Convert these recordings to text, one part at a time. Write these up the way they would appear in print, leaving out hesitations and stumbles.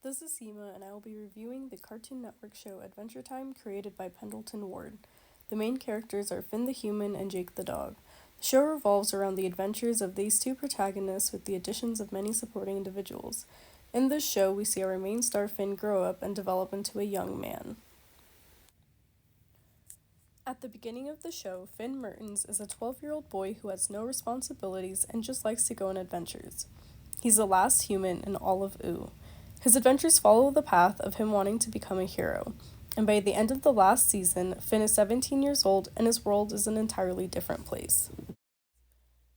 This is Seema, and I will be reviewing the Cartoon Network show Adventure Time created by Pendleton Ward. The main characters are Finn the human and Jake the dog. The show revolves around the adventures of these two protagonists with the additions of many supporting individuals. In this show, we see our main star Finn grow up and develop into a young man. At the beginning of the show, Finn Mertens is a 12-year-old boy who has no responsibilities and just likes to go on adventures. He's the last human in all of Ooh. His adventures follow the path of him wanting to become a hero, and by the end of the last season, Finn is 17 years old and his world is an entirely different place.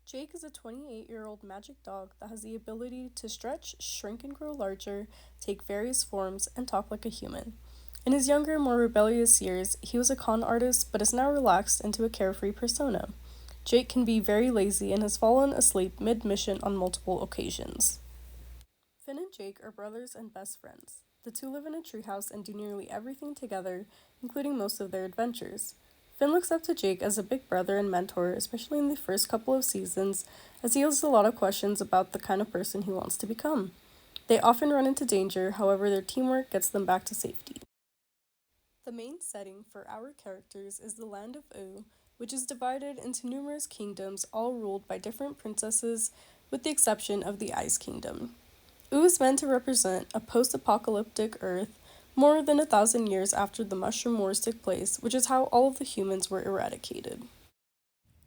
Jake is a 28-year-old magic dog that has the ability to stretch, shrink and grow larger, take various forms, and talk like a human. In his younger, more rebellious years, he was a con artist but is now relaxed into a carefree persona. Jake can be very lazy and has fallen asleep mid-mission on multiple occasions. Finn and Jake are brothers and best friends. The two live in a treehouse and do nearly everything together, including most of their adventures. Finn looks up to Jake as a big brother and mentor, especially in the first couple of seasons, as he has a lot of questions about the kind of person he wants to become. They often run into danger, however their teamwork gets them back to safety. The main setting for our characters is the land of Ooh, which is divided into numerous kingdoms, all ruled by different princesses, with the exception of the Ice Kingdom. Ooh is meant to represent a post-apocalyptic Earth more than 1,000 years after the Mushroom Wars took place, which is how all of the humans were eradicated.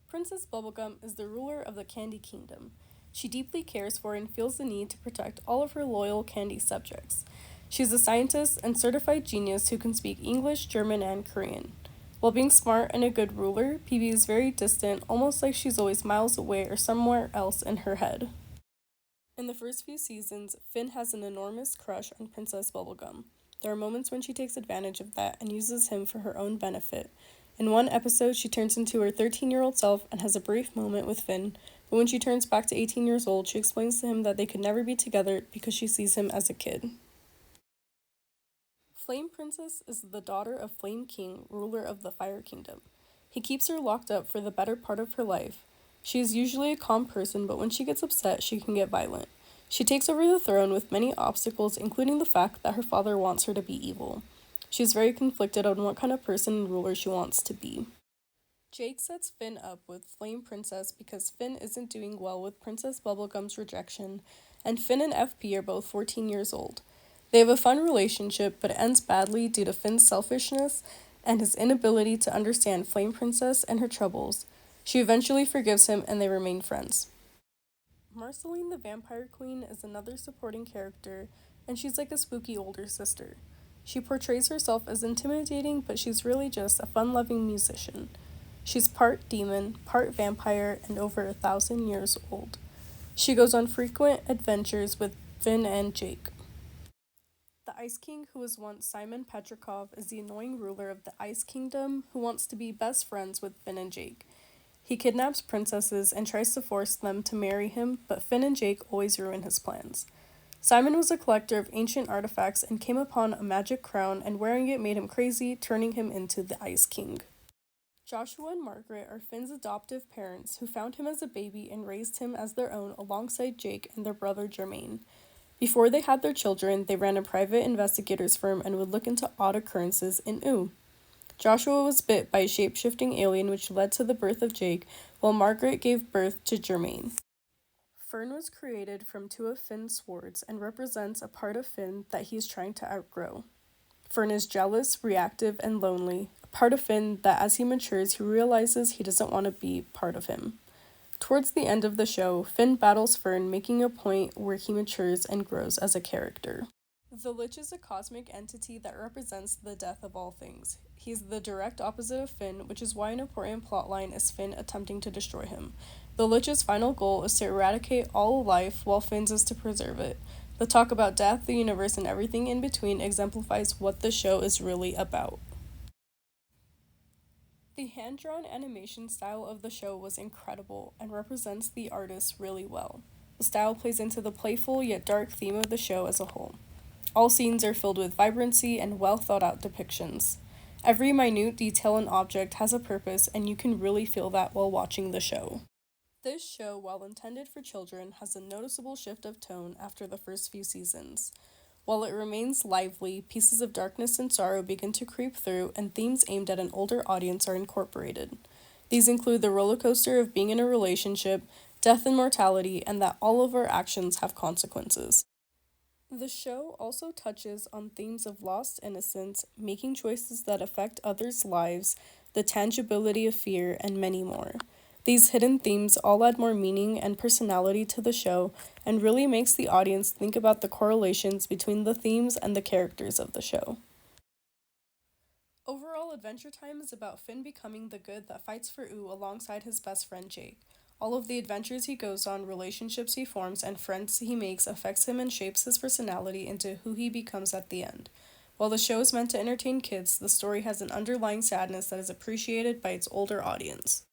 Princess Bubblegum is the ruler of the Candy Kingdom. She deeply cares for and feels the need to protect all of her loyal candy subjects. She's a scientist and certified genius who can speak English, German, and Korean. While being smart and a good ruler, PB is very distant, almost like she's always miles away or somewhere else in her head. In the first few seasons, Finn has an enormous crush on Princess Bubblegum. There are moments when she takes advantage of that and uses him for her own benefit. In one episode, she turns into her 13-year-old self and has a brief moment with Finn, but when she turns back to 18 years old, she explains to him that they could never be together because she sees him as a kid. Flame Princess is the daughter of Flame King, ruler of the Fire Kingdom. He keeps her locked up for the better part of her life. She is usually a calm person, but when she gets upset, she can get violent. She takes over the throne with many obstacles, including the fact that her father wants her to be evil. She is very conflicted on what kind of person and ruler she wants to be. Jake sets Finn up with Flame Princess because Finn isn't doing well with Princess Bubblegum's rejection, and Finn and FP are both 14 years old. They have a fun relationship, but it ends badly due to Finn's selfishness and his inability to understand Flame Princess and her troubles. She eventually forgives him and they remain friends. Marceline the Vampire Queen is another supporting character, and she's like a spooky older sister. She portrays herself as intimidating, but she's really just a fun-loving musician. She's part demon, part vampire, and over 1,000 years old. She goes on frequent adventures with Finn and Jake. The Ice King, who was once Simon Petrikov, is the annoying ruler of the Ice Kingdom who wants to be best friends with Finn and Jake. He kidnaps princesses and tries to force them to marry him, but Finn and Jake always ruin his plans. Simon was a collector of ancient artifacts and came upon a magic crown, and wearing it made him crazy, turning him into the Ice King. Joshua and Margaret are Finn's adoptive parents who found him as a baby and raised him as their own alongside Jake and their brother Jermaine. Before they had their children, they ran a private investigators firm and would look into odd occurrences in Ooh. Joshua was bit by a shape-shifting alien which led to the birth of Jake, while Margaret gave birth to Jermaine. Fern was created from two of Finn's swords and represents a part of Finn that he is trying to outgrow. Fern is jealous, reactive, and lonely, a part of Finn that as he matures he realizes he doesn't want to be part of him. Towards the end of the show, Finn battles Fern, making a point where he matures and grows as a character. The Lich is a cosmic entity that represents the death of all things. He is the direct opposite of Finn, which is why an important plotline is Finn attempting to destroy him. The Lich's final goal is to eradicate all life, while Finn's is to preserve it. The talk about death, the universe, and everything in between exemplifies what the show is really about. The hand-drawn animation style of the show was incredible and represents the artists really well. The style plays into the playful yet dark theme of the show as a whole. All scenes are filled with vibrancy and well-thought-out depictions. Every minute detail and object has a purpose, and you can really feel that while watching the show. This show, while intended for children, has a noticeable shift of tone after the first few seasons. While it remains lively, pieces of darkness and sorrow begin to creep through, and themes aimed at an older audience are incorporated. These include the roller coaster of being in a relationship, death and mortality, and that all of our actions have consequences. The show also touches on themes of lost innocence, making choices that affect others' lives, the tangibility of fear, and many more. These hidden themes all add more meaning and personality to the show and really makes the audience think about the correlations between the themes and the characters of the show. Overall, Adventure Time is about Finn becoming the good that fights for Ooh alongside his best friend Jake. All of the adventures he goes on, relationships he forms, and friends he makes affects him and shapes his personality into who he becomes at the end. While the show is meant to entertain kids, the story has an underlying sadness that is appreciated by its older audience.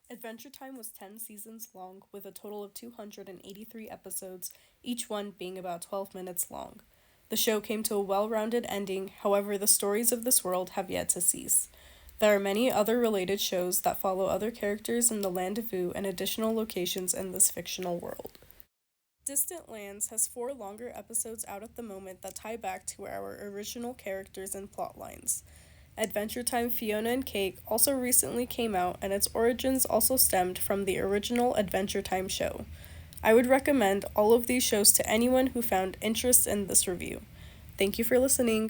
Adventure Time was 10 seasons long, with a total of 283 episodes, each one being about 12 minutes long. The show came to a well-rounded ending, however, the stories of this world have yet to cease. There are many other related shows that follow other characters in the Land of Ooh and additional locations in this fictional world. Distant Lands has 4 longer episodes out at the moment that tie back to our original characters and plot lines. Adventure Time Fiona and Cake also recently came out, and its origins also stemmed from the original Adventure Time show. I would recommend all of these shows to anyone who found interest in this review. Thank you for listening.